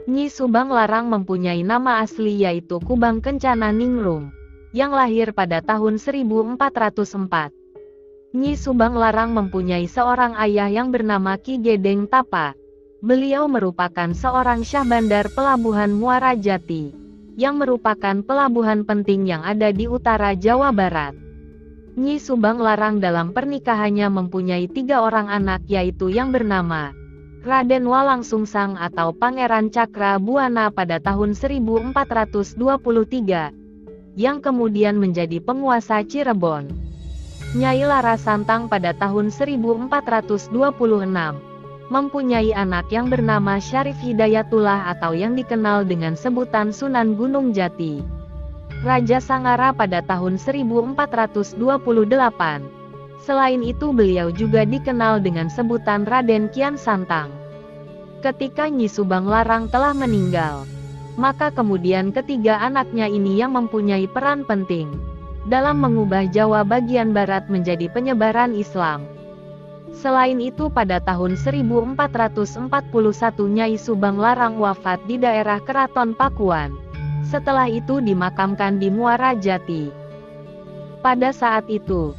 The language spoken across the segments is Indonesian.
Nyi Subang Larang mempunyai nama asli yaitu Kubang Kencana Ningrum, yang lahir pada tahun 1404. Nyi Subang Larang mempunyai seorang ayah yang bernama Ki Gedeng Tapa. Beliau merupakan seorang syah bandar pelabuhan Muara Jati, yang merupakan pelabuhan penting yang ada di utara Jawa Barat. Nyi Subang Larang dalam pernikahannya mempunyai 3 orang anak yaitu yang bernama Raden Walang Sungsang atau Pangeran Cakra Buana pada tahun 1423, yang kemudian menjadi penguasa Cirebon. Nyai Larasantang pada tahun 1426, mempunyai anak yang bernama Syarif Hidayatullah atau yang dikenal dengan sebutan Sunan Gunung Jati. Raja Sangara pada tahun 1428. Selain itu beliau juga dikenal dengan sebutan Raden Kian Santang. Ketika Nyi Subang Larang telah meninggal, maka kemudian ketiga anaknya ini yang mempunyai peran penting dalam mengubah Jawa bagian barat menjadi penyebaran Islam. Selain itu pada tahun 1441 Nyai Subang Larang wafat di daerah Keraton Pakuan. Setelah itu dimakamkan di Muara Jati. Pada saat itu,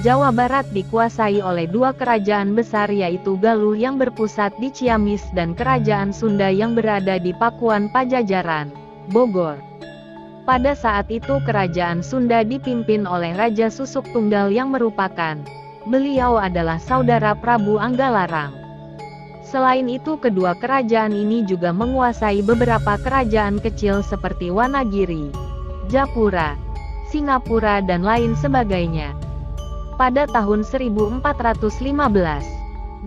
Jawa Barat dikuasai oleh 2 kerajaan besar yaitu Galuh yang berpusat di Ciamis dan Kerajaan Sunda yang berada di Pakuan Pajajaran, Bogor. Pada saat itu Kerajaan Sunda dipimpin oleh Raja Susuk Tunggal yang merupakan beliau adalah saudara Prabu Anggalarang. Selain itu kedua kerajaan ini juga menguasai beberapa kerajaan kecil seperti Wanagiri, Japura, Singapura dan lain sebagainya. Pada tahun 1415,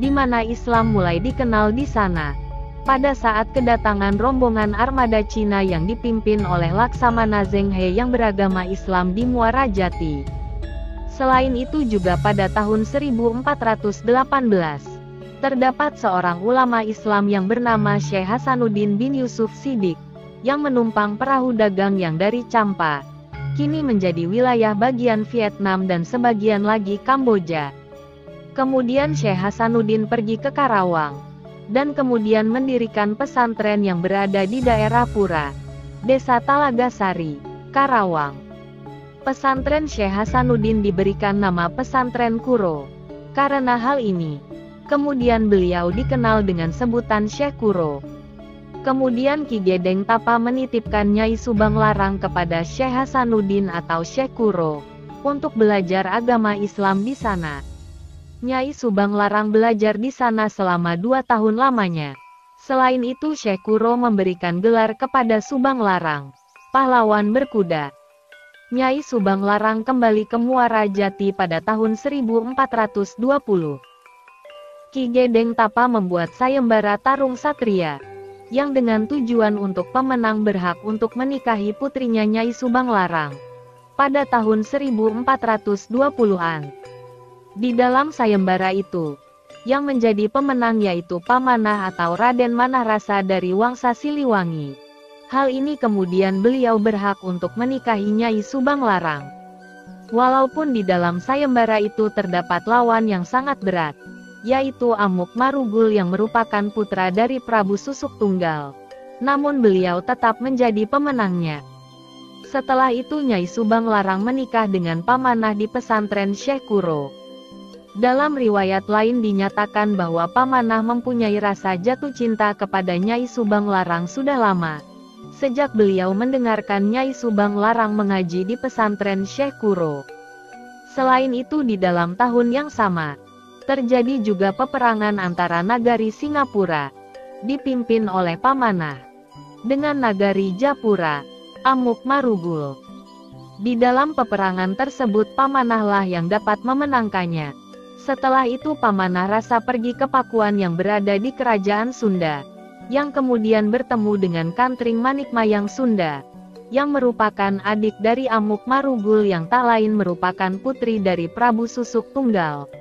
di mana Islam mulai dikenal di sana, pada saat kedatangan rombongan armada Cina yang dipimpin oleh Laksamana Zheng He yang beragama Islam di Muara Jati. Selain itu juga pada tahun 1418, terdapat seorang ulama Islam yang bernama Syekh Hasanuddin bin Yusuf Siddiq, yang menumpang perahu dagang yang dari Champa, kini menjadi wilayah bagian Vietnam dan sebagian lagi Kamboja. Kemudian Syekh Hasanuddin pergi ke Karawang, dan kemudian mendirikan pesantren yang berada di daerah Pura, Desa Talagasari, Karawang. Pesantren Syekh Hasanuddin diberikan nama Pesantren Kuro. Karena hal ini, kemudian beliau dikenal dengan sebutan Syekh Kuro. Kemudian Ki Gedeng Tapa menitipkan Nyai Subang Larang kepada Syekh Hasanuddin atau Syekh Kuro, untuk belajar agama Islam di sana. Nyai Subang Larang belajar di sana selama 2 tahun lamanya. Selain itu Syekh Kuro memberikan gelar kepada Subang Larang, pahlawan berkuda. Nyai Subang Larang kembali ke Muara Jati pada tahun 1420. Ki Gedeng Tapa membuat sayembara tarung satria, yang dengan tujuan untuk pemenang berhak untuk menikahi putrinya Nyai Subang Larang, pada tahun 1420-an. Di dalam sayembara itu, yang menjadi pemenang yaitu Pamanah atau Raden Manarasa dari Wangsa Siliwangi. Hal ini kemudian beliau berhak untuk menikahi Nyai Subang Larang. Walaupun di dalam sayembara itu terdapat lawan yang sangat berat, yaitu Amuk Marugul yang merupakan putra dari Prabu Susuk Tunggal. Namun beliau tetap menjadi pemenangnya. Setelah itu Nyai Subang Larang menikah dengan Pamanah di pesantren Syekh Kuro. Dalam riwayat lain dinyatakan bahwa Pamanah mempunyai rasa jatuh cinta kepada Nyai Subang Larang sudah lama, sejak beliau mendengarkan Nyai Subang Larang mengaji di pesantren Syekh Kuro. Selain itu di dalam tahun yang sama, terjadi juga peperangan antara Nagari Singapura, dipimpin oleh Pamanah, dengan Nagari Japura, Amuk Marugul. Di dalam peperangan tersebut Pamanahlah yang dapat memenangkannya. Setelah itu Pamanah Rasa pergi ke Pakuan yang berada di Kerajaan Sunda, yang kemudian bertemu dengan Kantring Manikmayang Sunda, yang merupakan adik dari Amuk Marugul yang tak lain merupakan putri dari Prabu Susuk Tunggal.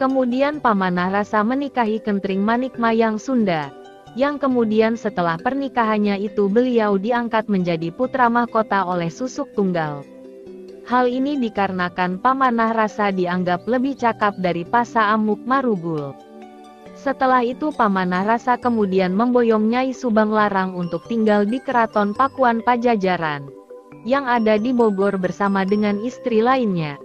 Kemudian Pamanah Rasa menikahi Kentring Manikmayang Sunda, yang kemudian setelah pernikahannya itu beliau diangkat menjadi putra mahkota oleh Susuk Tunggal. Hal ini dikarenakan Pamanah Rasa dianggap lebih cakap dari Pasa Amuk Marugul. Setelah itu Pamanah Rasa kemudian memboyong Nyai Subang Larang untuk tinggal di Keraton Pakuan Pajajaran, yang ada di Bogor bersama dengan istri lainnya.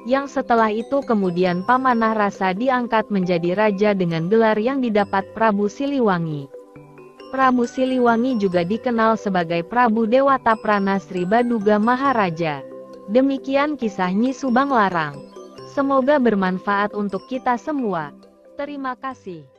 Yang setelah itu kemudian Pamanah Rasa diangkat menjadi raja dengan gelar yang didapat Prabu Siliwangi. Prabu Siliwangi juga dikenal sebagai Prabu Dewata Prana Sri Baduga Maharaja. Demikian kisah Nyi Subang Larang. Semoga bermanfaat untuk kita semua. Terima kasih.